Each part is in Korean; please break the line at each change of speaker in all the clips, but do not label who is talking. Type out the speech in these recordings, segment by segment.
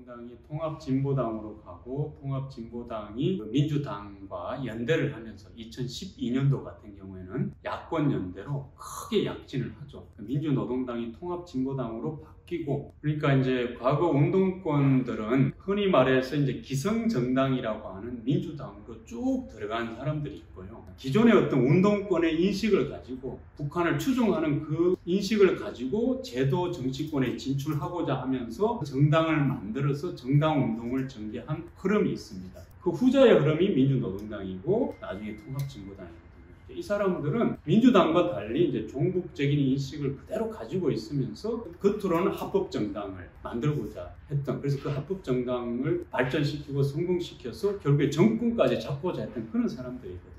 민주노동당이 통합진보당으로 가고 통합진보당이 민주당과 연대를 하면서 2012년도 같은 경우에는 야권연대로 크게 약진을 하죠. 민주노동당이 통합진보당으로 바뀌고, 그러니까 이제 과거 운동권들은 흔히 말해서 이제 기성정당이라고 하는 민주당으로 쭉 들어간 사람들이 있고요. 기존의 어떤 운동권의 인식을 가지고 북한을 추종하는 그 인식을 가지고 제도 정치권에 진출하고자 하면서 정당을 만들어서 정당운동을 전개한 흐름이 있습니다. 그 후자의 흐름이 민주노동당이고 나중에 통합진보당이거든요. 이 사람들은 민주당과 달리 이제 종북적인 인식을 그대로 가지고 있으면서 겉으로는 합법정당을 만들고자 했던, 그래서 그 합법정당을 발전시키고 성공시켜서 결국에 정권까지 잡고자 했던 그런 사람들이거든요.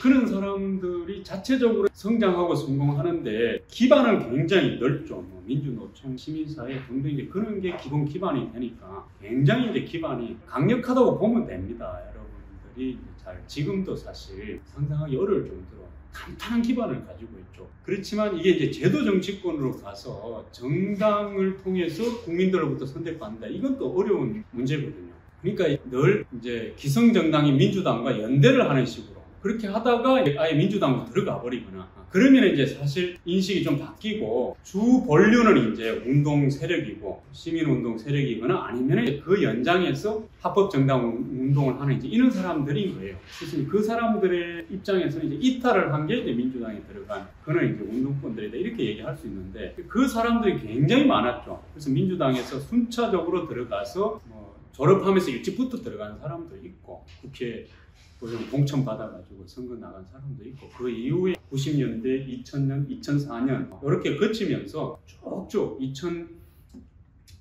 그런 사람들이 자체적으로 성장하고 성공하는데 기반은 굉장히 넓죠. 뭐 민주노총, 시민사회 등등 이제 그런 게 기본 기반이 되니까 굉장히 이제 기반이 강력하다고 보면 됩니다. 여러분들이 잘 지금도 사실 상상하기 어려울 정도로 탄탄한 기반을 가지고 있죠. 그렇지만 이게 이제 제도 정치권으로 가서 정당을 통해서 국민들로부터 선택받는다. 이건 또 어려운 문제거든요. 그러니까 늘 이제 기성정당인 민주당과 연대를 하는 식으로 그렇게 하다가 아예 민주당으로 들어가 버리거나, 그러면 이제 사실 인식이 좀 바뀌고 주 본류는 이제 운동 세력이고 시민운동 세력이거나 아니면 그 연장에서 합법정당 운동을 하는 이제 이런 사람들인 거예요. 그래서 그 사람들의 입장에서는 이제 이탈을 한 게 이제 민주당에 들어간 그는 이제 운동권들이다 이렇게 얘기할 수 있는데, 그 사람들이 굉장히 많았죠. 그래서 민주당에서 순차적으로 들어가서 뭐 졸업하면서 일찍부터 들어간 사람도 있고 국회 공천 받아가지고 선거 나간 사람도 있고, 그 이후에 90년대, 2000년, 2004년 이렇게 거치면서 쭉쭉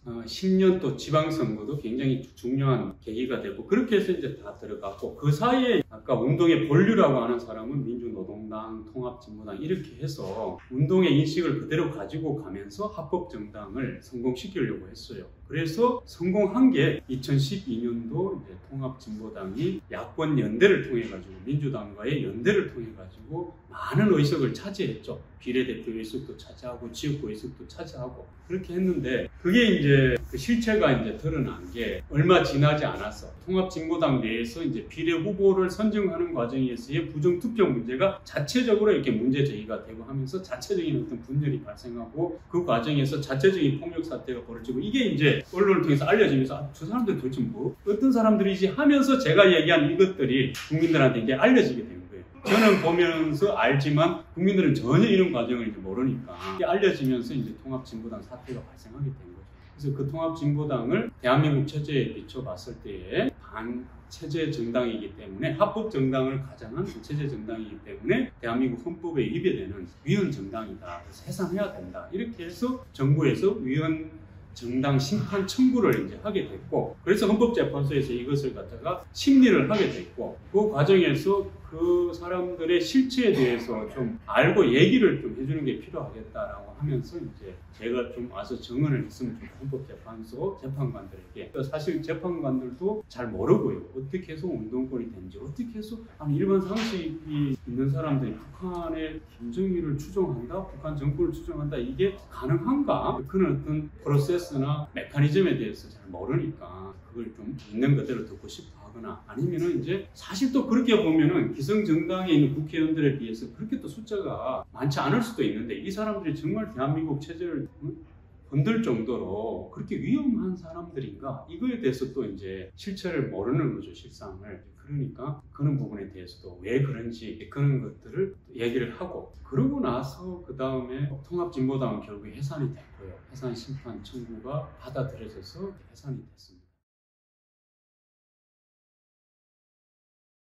2010년 또 지방선거도 굉장히 중요한 계기가 되고 그렇게 해서 이제 다 들어갔고, 그 사이에 아까 운동의 본류라고 하는 사람은 민주노동당, 통합진보당 이렇게 해서 운동의 인식을 그대로 가지고 가면서 합법정당을 성공시키려고 했어요. 그래서 성공한 게 2012년도 이제 통합진보당이 야권 연대를 통해 가지고 민주당과의 연대를 통해 가지고 많은 의석을 차지했죠. 비례대표 의석도 차지하고 지역구 의석도 차지하고 그렇게 했는데, 그게 이제 그 실체가 이제 드러난 게 얼마 지나지 않았어. 통합진보당 내에서 이제 비례 후보를 선정하는 과정에서의 부정투표 문제가 자체적으로 이렇게 문제 제기가 되고 하면서 자체적인 어떤 분열이 발생하고 그 과정에서 자체적인 폭력 사태가 벌어지고, 이게 이제 언론을 통해서 알려지면서 저 사람들 도대체 뭐 어떤 사람들이지 하면서 제가 얘기한 이것들이 국민들한테 이제 알려지게 된 거예요. 저는 보면서 알지만 국민들은 전혀 이런 과정을 이제 모르니까 이게 알려지면서 이제 통합진보당 사태가 발생하게 된 거죠. 그래서 그 통합진보당을 대한민국 체제에 비춰봤을 때에 반체제 정당이기 때문에, 합법정당을 가장한 체제 정당이기 때문에 대한민국 헌법에 위배되는 위헌정당이다. 그래서 해산해야 된다. 이렇게 해서 정부에서 위헌 정당 심판 청구를 이제 하게 됐고, 그래서 헌법재판소에서 이것을 갖다가 심리를 하게 됐고, 그 과정에서 그 사람들의 실체에 대해서 좀 알고 얘기를 좀 해주는 게 필요하겠다라고 하면서 이제 제가 좀 와서 증언을 했으면 좋겠다. 헌법재판소 재판관들에게. 사실 재판관들도 잘 모르고요. 어떻게 해서 운동권이 되는지, 어떻게 해서 일반 상식이 있는 사람들이 북한의 김정일을 추종한다, 북한 정권을 추종한다, 이게 가능한가? 그런 어떤 프로세스나 메커니즘에 대해서 잘 모르니까 그걸 좀 있는 그대로 듣고 싶어 하거나, 아니면은 이제 사실 또 그렇게 보면은 기성정당에 있는 국회의원들에 비해서 그렇게 또 숫자가 많지 않을 수도 있는데, 이 사람들이 정말 대한민국 체제를 흔들 정도로 그렇게 위험한 사람들인가? 이거에 대해서 또 이제 실체를 모르는 거죠, 실상을. 그러니까 그런 부분에 대해서도 왜 그런지 그런 것들을 얘기를 하고, 그러고 나서 그 다음에 통합진보당은 결국 해산이 됐고요. 해산 심판 청구가 받아들여져서 해산이 됐습니다.